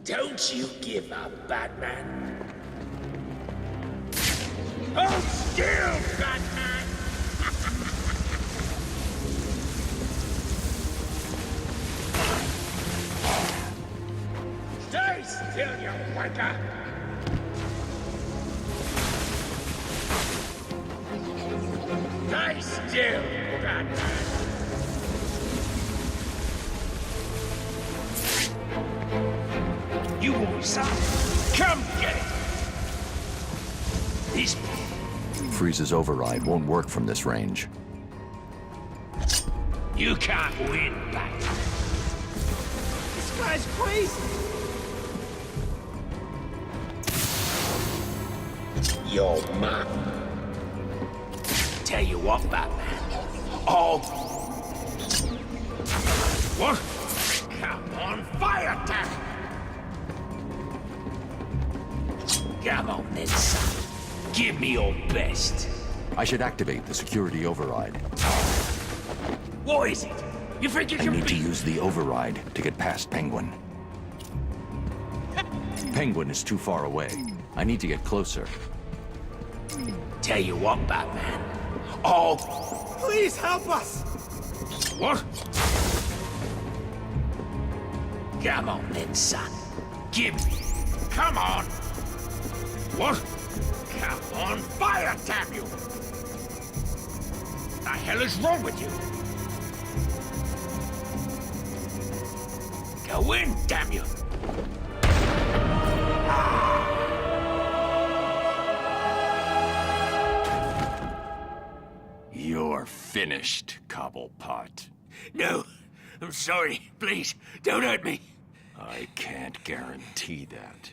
Don't you give up, Batman. Hold still, Batman! Stay still, you wanker! Stay still, Batman! You want some? Come get it! These... Freeze's override won't work from this range. You can't win, Batman. This guy's crazy. Your mom. Tell you what, Batman. Oh. What? Come on, fire attack! Come on then, son. Give me your best. I should activate the security override. What is it? You think you I can need to beat... use the override to get past Penguin. Penguin is too far away. I need to get closer. Tell you what, Batman. Oh... Please help us! What? Come on then, son. Give me. Come on. What? Come on, fire, damn you! The hell is wrong with you? Go in, damn you! You're finished, Cobblepot. No, I'm sorry. Please, don't hurt me. I can't guarantee that.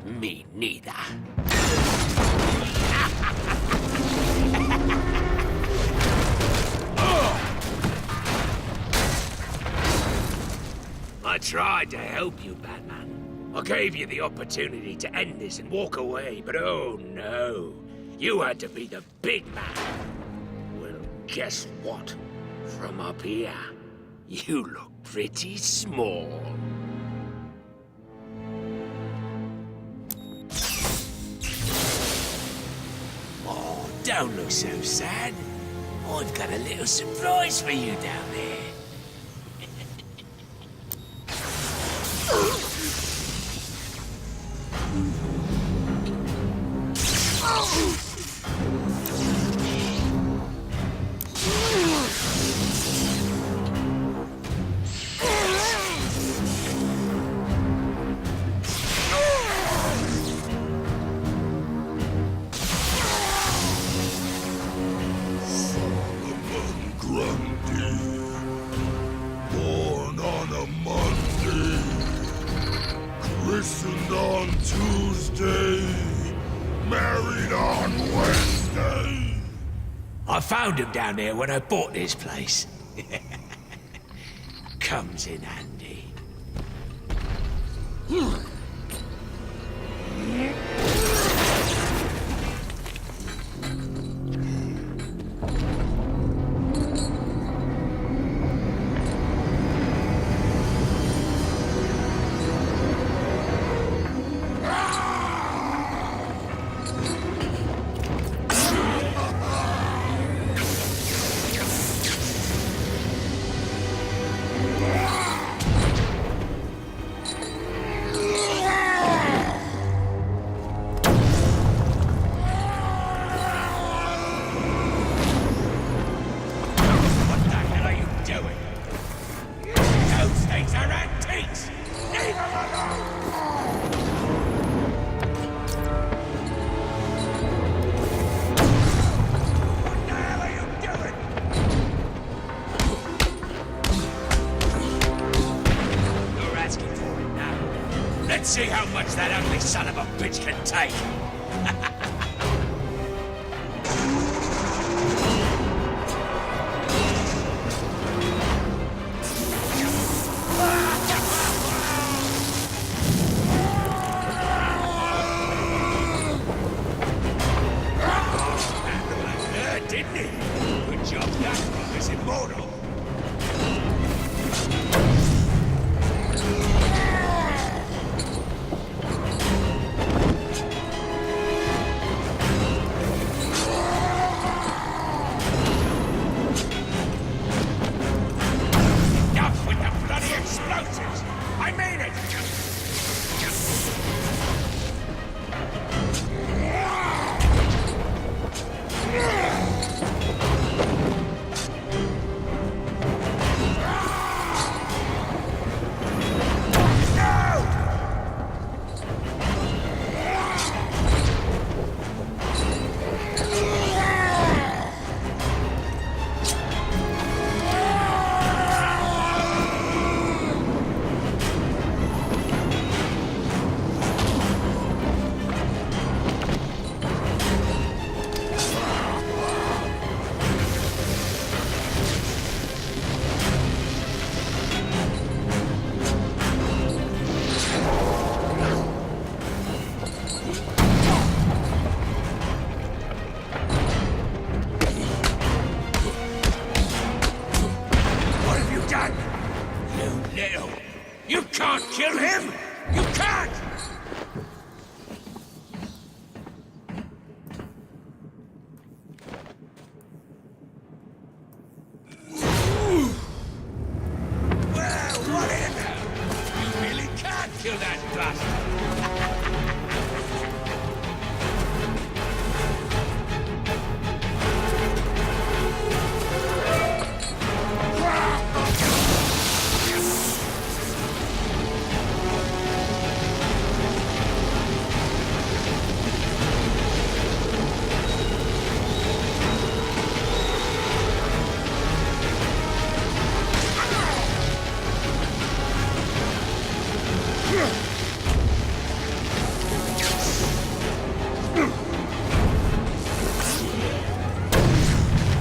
Me neither. I tried to help you, Batman. I gave you the opportunity to end this and walk away, but oh no. You had to be the big man. Well, guess what? From up here, you look pretty small. Oh, don't look so sad. I've got a little surprise for you down there. Born on a Monday, christened on Tuesday, married on Wednesday. I found him down there when I bought this place. Comes in handy. Let's see how much that ugly son of a bitch can take. Didn't he? Good job, that one is immortal. little. You can't kill him! You can't! Well, whatever! You really can't kill that bastard!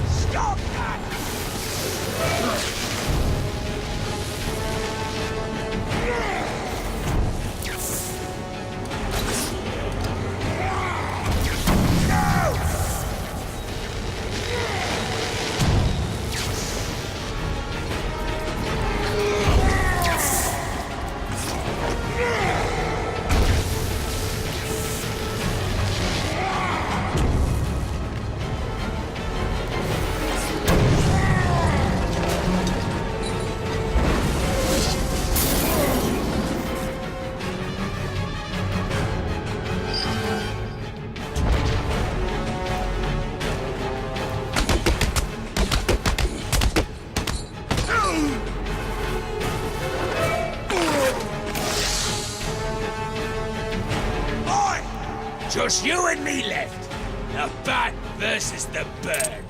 Stop that! Boy! Just you and me left. The bat versus the bird.